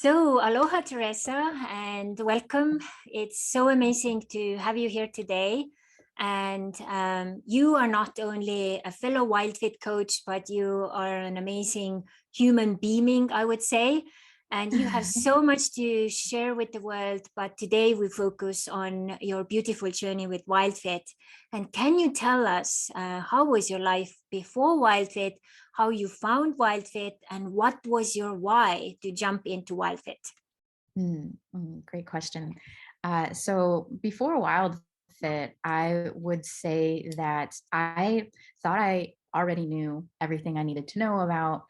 So, aloha, Teresa, and welcome. It's so amazing to have you here today. And you are not only a fellow Wildfit coach, but you are an amazing human being, I would say. And you have so much to share with the world. But today we focus on your beautiful journey with Wildfit. And can you tell us how was your life before Wildfit? How you found Wildfit, and what was your why to jump into Wildfit? Great question. So before Wildfit, I would say that I thought I already knew everything I needed to know about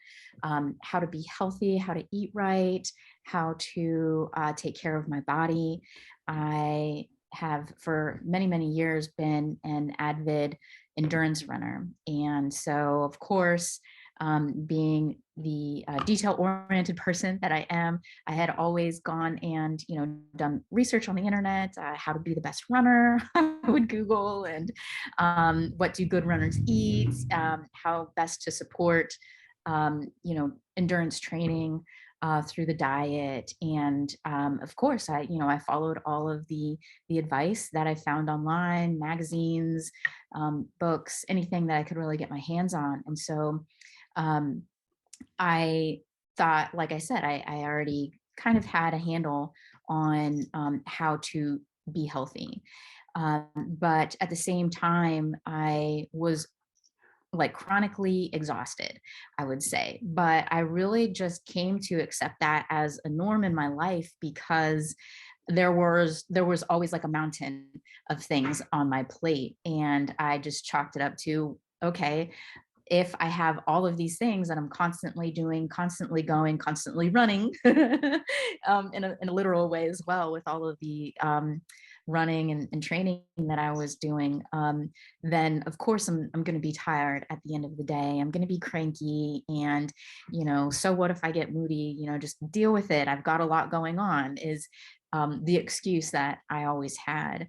how to be healthy, how to eat right, how to take care of my body. I have for many, many years been an avid endurance runner. And so, of course, being the detail-oriented person that I am, I had always gone and done research on the internet, how to be the best runner. I would Google and what do good runners eat, how best to support endurance training through the diet. And of course, I followed all of the advice that I found online, magazines, books, anything that I could really get my hands on. And so I thought, like I said, I already kind of had a handle on how to be healthy. But at the same time, I was like chronically exhausted, I would say. But I really just came to accept that as a norm in my life because there was always like a mountain of things on my plate. And I just chalked it up to, okay, if I have all of these things that I'm constantly doing, constantly going, constantly running, in a literal way as well, with all of the running and training that I was doing, then of course I'm going to be tired at the end of the day. I'm going to be cranky, and so what if I get moody? Just deal with it. I've got a lot going on. Is the excuse that I always had.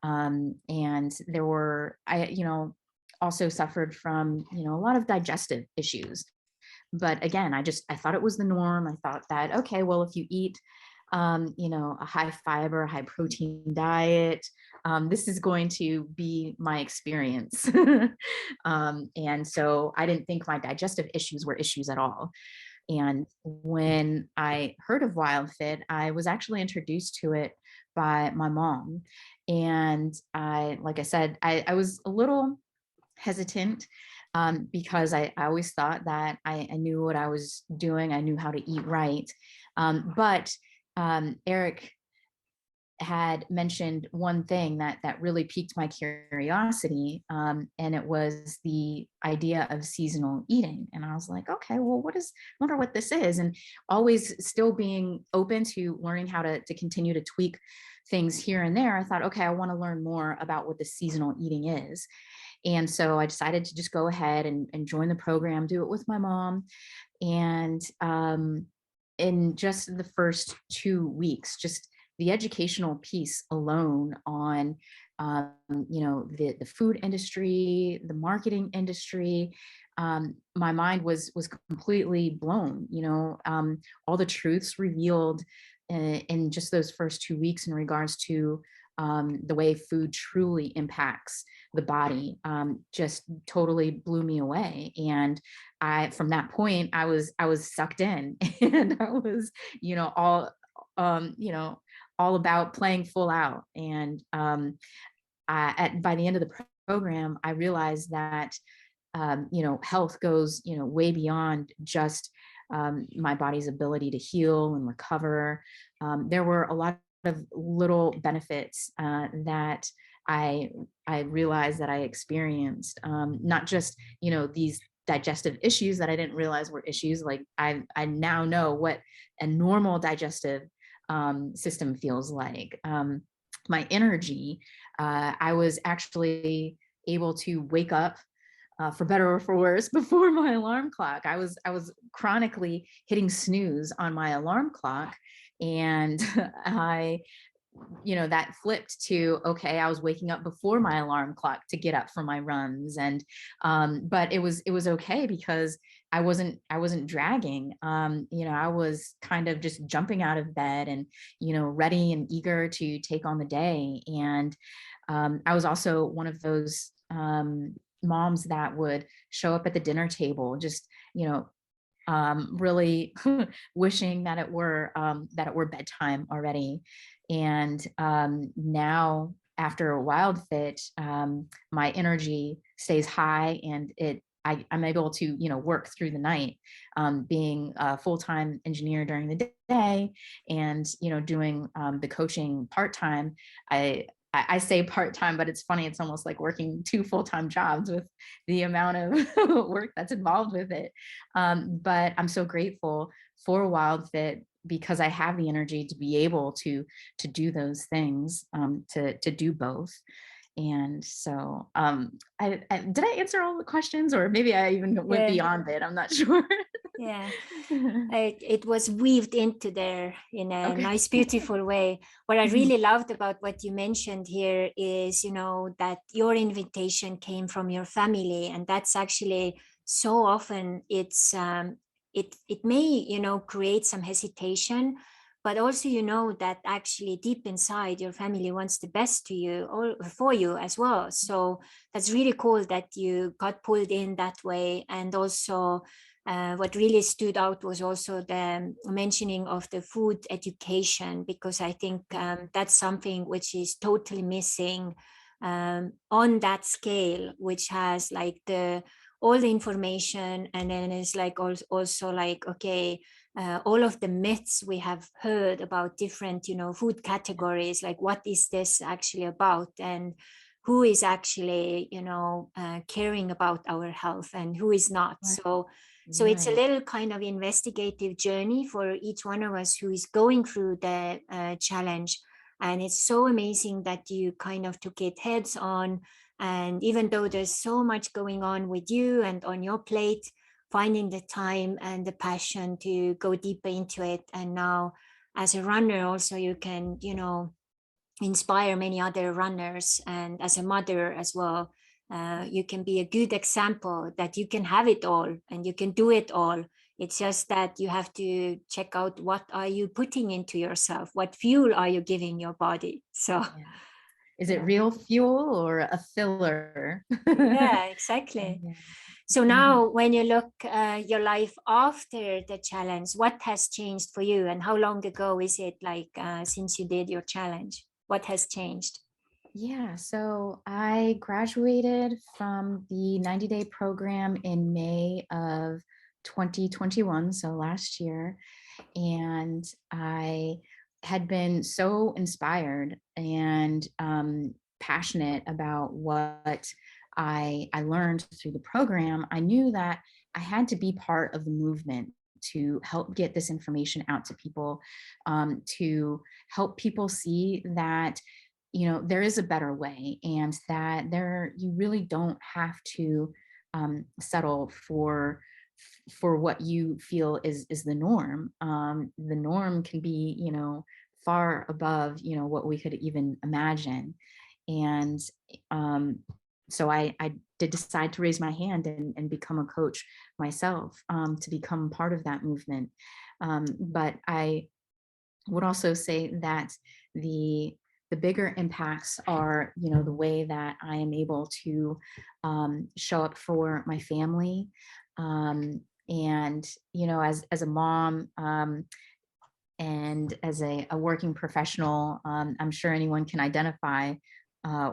And there were, also suffered from, a lot of digestive issues. But again, I thought it was the norm. I thought that, okay, well, if you eat, a high fiber, high protein diet, this is going to be my experience. And so I didn't think my digestive issues were issues at all. And when I heard of Wildfit, I was actually introduced to it by my mom. And like I said, I was a little hesitant because I always thought that I knew what I was doing. I knew how to eat right. But Eric had mentioned one thing that really piqued my curiosity, and it was the idea of seasonal eating. And I was like, okay, well, wonder what this is. And always still being open to learning how to continue to tweak things here and there, I thought, okay, I want to learn more about what the seasonal eating is. And so I decided to just go ahead and join the program, do it with my mom. And in just the first 2 weeks, just the educational piece alone on, the food industry, the marketing industry, my mind was completely blown. All the truths revealed in just those first 2 weeks in regards to the way food truly impacts the body, just totally blew me away. And from that point, I was sucked in, and I was, um, you know, all about playing full out. And by the end of the program, I realized that, health goes, way beyond just my body's ability to heal and recover. There were a lot of little benefits that I realized that I experienced, not just these digestive issues that I didn't realize were issues. Like I now know what a normal digestive system feels like. My energy, I was actually able to wake up, for better or for worse, before my alarm clock. I was chronically hitting snooze on my alarm clock, and I that flipped to, okay, I was waking up before my alarm clock to get up for my runs. And but it was okay because I wasn't dragging. I was kind of just jumping out of bed and, ready and eager to take on the day. And I was also one of those moms that would show up at the dinner table, just, really wishing that it were bedtime already. And now after Wildfit, my energy stays high, and I'm able to, work through the night, being a full-time engineer during the day, and, doing the coaching part-time. I say part-time, but it's funny. It's almost like working 2 full-time jobs with the amount of work that's involved with it. But I'm so grateful for Wildfit because I have the energy to be able to do those things, to do both. And so, did I answer all the questions, or maybe I even went beyond it? I'm not sure. Yeah, it was weaved into there in a nice, beautiful way. What I really loved about what you mentioned here is, that your invitation came from your family, and that's actually so often it may, create some hesitation, but also, that actually deep inside your family wants the best to you or for you as well. So that's really cool that you got pulled in that way. And also, what really stood out was also the mentioning of the food education, because I think that's something which is totally missing on that scale, which has like all the information, and then it's like also like, okay, all of the myths we have heard about different, food categories, like what is this actually about, and who is actually, caring about our health and who is not. So it's a little kind of investigative journey for each one of us who is going through the challenge. And it's so amazing that you kind of took it heads on. And even though there's so much going on with you and on your plate, finding the time and the passion to go deeper into it. And now as a runner also, you can, inspire many other runners, and as a mother as well. You can be a good example that you can have it all and you can do it all. It's just that you have to check out what are you putting into yourself, what fuel are you giving your body. So is it real fuel or a filler? Yeah, exactly. So now when you look your life after the challenge, what has changed for you, and how long ago is it, like since you did your challenge? What has changed? Yeah, so I graduated from the 90-day program in May of 2021, so last year. And I had been so inspired and passionate about what I learned through the program. I knew that I had to be part of the movement to help get this information out to people, to help people see that there is a better way, and that you really don't have to settle for what you feel is the norm. The norm can be, far above, what we could even imagine. And so I did decide to raise my hand and become a coach myself, to become part of that movement. But I would also say that the bigger impacts are, the way that I am able to show up for my family, and as a mom, and as a working professional. I'm sure anyone can identify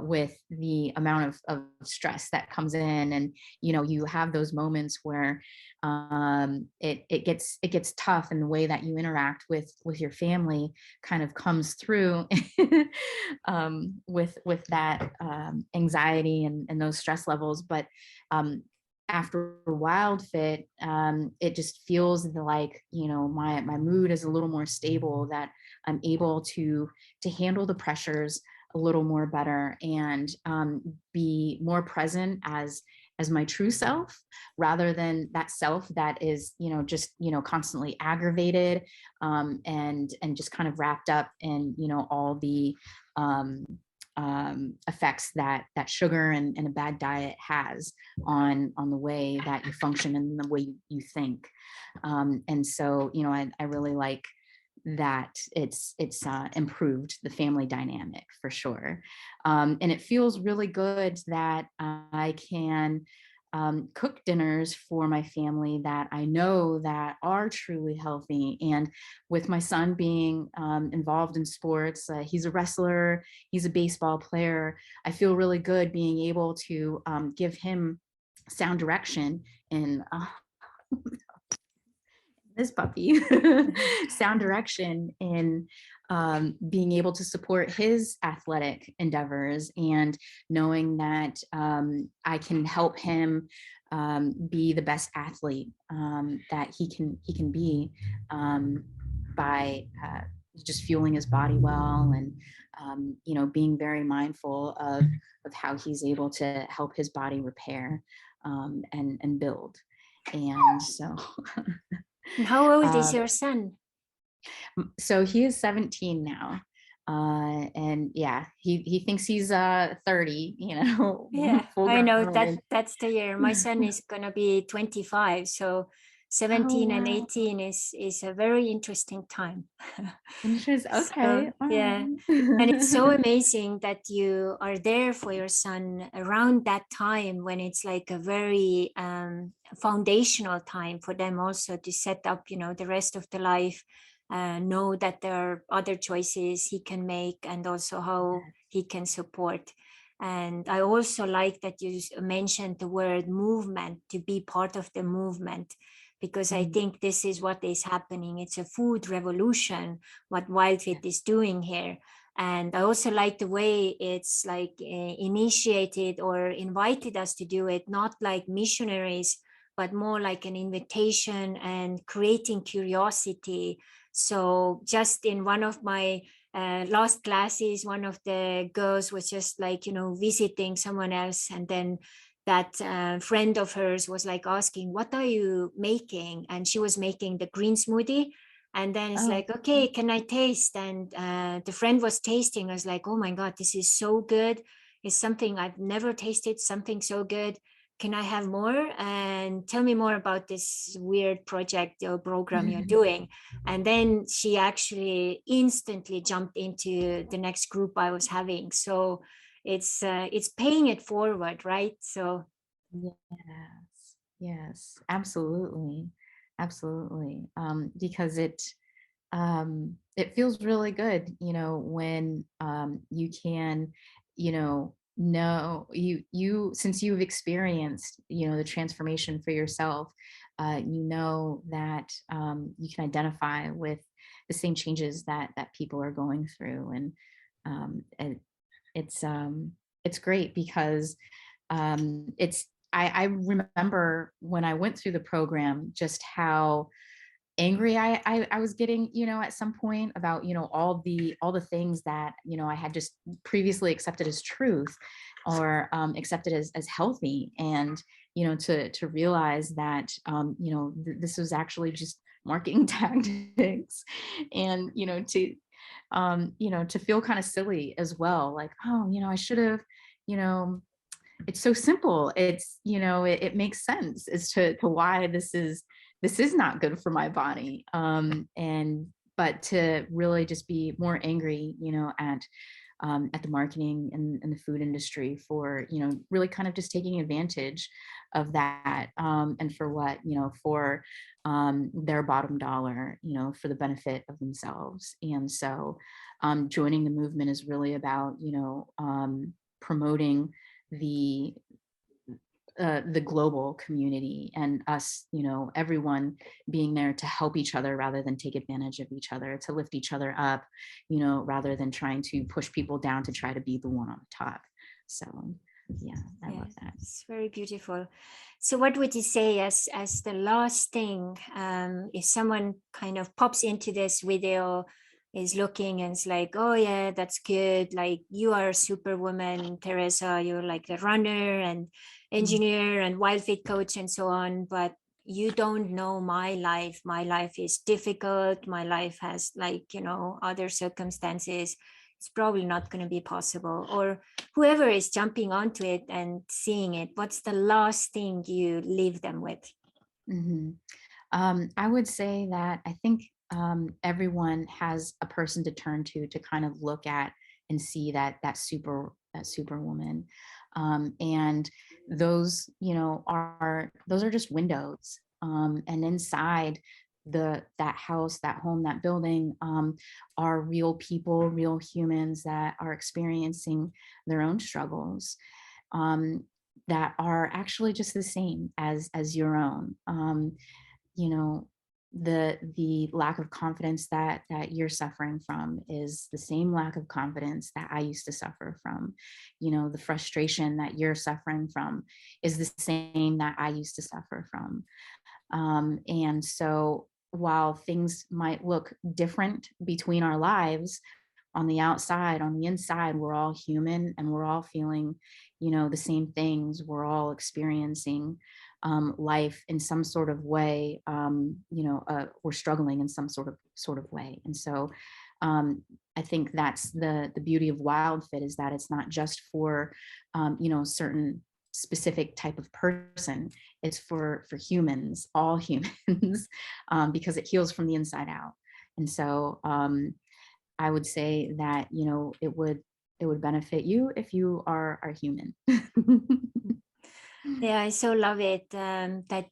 with the amount of stress that comes in, and you have those moments where it gets tough, and the way that you interact with your family kind of comes through with that anxiety and those stress levels. But after Wildfit, it just feels like, my mood is a little more stable, that I'm able to handle the pressures a little more better, and be more present as as my true self, rather than that self that is, just, constantly aggravated, and just kind of wrapped up in, all the um, effects that sugar and a bad diet has on the way that you function and the way you think. And so, I really like that it's improved the family dynamic for sure. And it feels really good that I can cook dinners for my family that I know that are truly healthy. And with my son being involved in sports, he's a wrestler, he's a baseball player. I feel really good being able to give him sound direction in this puppy sound direction in being able to support his athletic endeavors, and knowing that I can help him be the best athlete that he can be, by just fueling his body well, and being very mindful of how he's able to help his body repair and build. And so And how old is your son? so he is 17 now. And yeah, he thinks he's 30, Yeah, full I know grown. that's the year. My son is gonna be 25, so 17 and 18 is a very interesting time. Interesting. Okay. So, yeah, and it's so amazing that you are there for your son around that time, when it's like a very foundational time for them also to set up, the rest of the life, know that there are other choices he can make, and also how he can support. And I also like that you mentioned the word movement, to be part of the movement, because I think this is what is happening. It's a food revolution, what Wildfit is doing here. And I also like the way it's like initiated or invited us to do it, not like missionaries, but more like an invitation and creating curiosity. So just in one of my last classes, one of the girls was just like, visiting someone else. And then that friend of hers was like asking, what are you making? And she was making the green smoothie. And then it's like, okay, can I taste? And the friend was tasting. I was like, oh my God, this is so good. It's something I've never tasted, something so good. Can I have more? And tell me more about this weird project or program you're doing. And then she actually instantly jumped into the next group I was having. So it's paying it forward, right? So yes, absolutely. Because it feels really good, when you can, know you since you've experienced, the transformation for yourself, that you can identify with the same changes that people are going through. And it's great because I remember when I went through the program, just how angry I was getting, at some point about, all the things that, I had just previously accepted as truth, or accepted as healthy. And, to realize that, this was actually just marketing tactics. And, to feel kind of silly as well, like, oh, I should have, you know, it's so simple. It's, it makes sense as to why this is not good for my body. But to really just be more angry, at the marketing and the food industry for, really kind of just taking advantage of that, and for what, for their bottom dollar, for the benefit of themselves. And so joining the movement is really about, promoting the global community, and us, everyone being there to help each other rather than take advantage of each other, to lift each other up, rather than trying to push people down to try to be the one on the top. So yeah, I love that. It's very beautiful. So what would you say as the last thing, if someone kind of pops into this video is looking and it's like, oh yeah, that's good. Like you are a superwoman, Theresa. You're like a runner and engineer and Wildfit coach and so on. But you don't know my life. My life is difficult. My life has like, you know, other circumstances. It's probably not going to be possible. Or whoever is jumping onto it and seeing it, what's the last thing you leave them with? Mhm. I would say that I think everyone has a person to turn to kind of look at and see that superwoman, and those, you know, are those are just windows, and inside that house, that home, that building, are real people, real humans that are experiencing their own struggles. Um, that are actually just the same as your own. You know, the lack of confidence that you're suffering from is the same lack of confidence that I used to suffer from. You know, the frustration that you're suffering from is the same that I used to suffer from. And so while things might look different between our lives, on the outside, on the inside, we're all human and we're all feeling, you know, the same things. We're all experiencing life in some sort of way. You know, we're struggling in some sort of way. And so I think that's the beauty of Wildfit, is that it's not just for you know, certain specific type of person. It's for humans, all humans, because it heals from the inside out. And so I would say that, you know, it would benefit you if you are human. Yeah, I so love it. That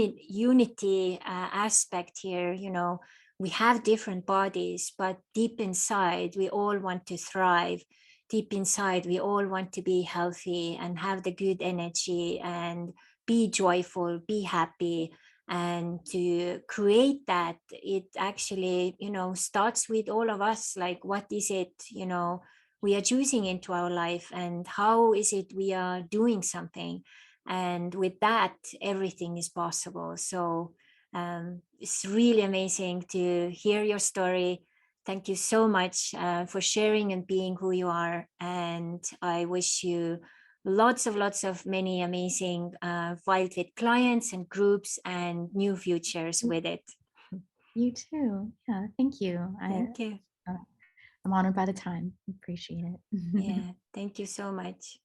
unity aspect here. You know, we have different bodies, but deep inside, we all want to thrive. Deep inside, we all want to be healthy and have the good energy and be joyful, be happy. And to create that, it actually, you know, starts with all of us. Like, what is it, you know, we are choosing into our life, and how is it we are doing something, and with that everything is possible. So it's really amazing to hear your story. Thank you so much for sharing and being who you are, and I wish you lots of many amazing Wildfit clients and groups and new futures with it. You too. Yeah, thank you. Thank you. Uh, I'm honored by the time. Appreciate it. Yeah, thank you so much.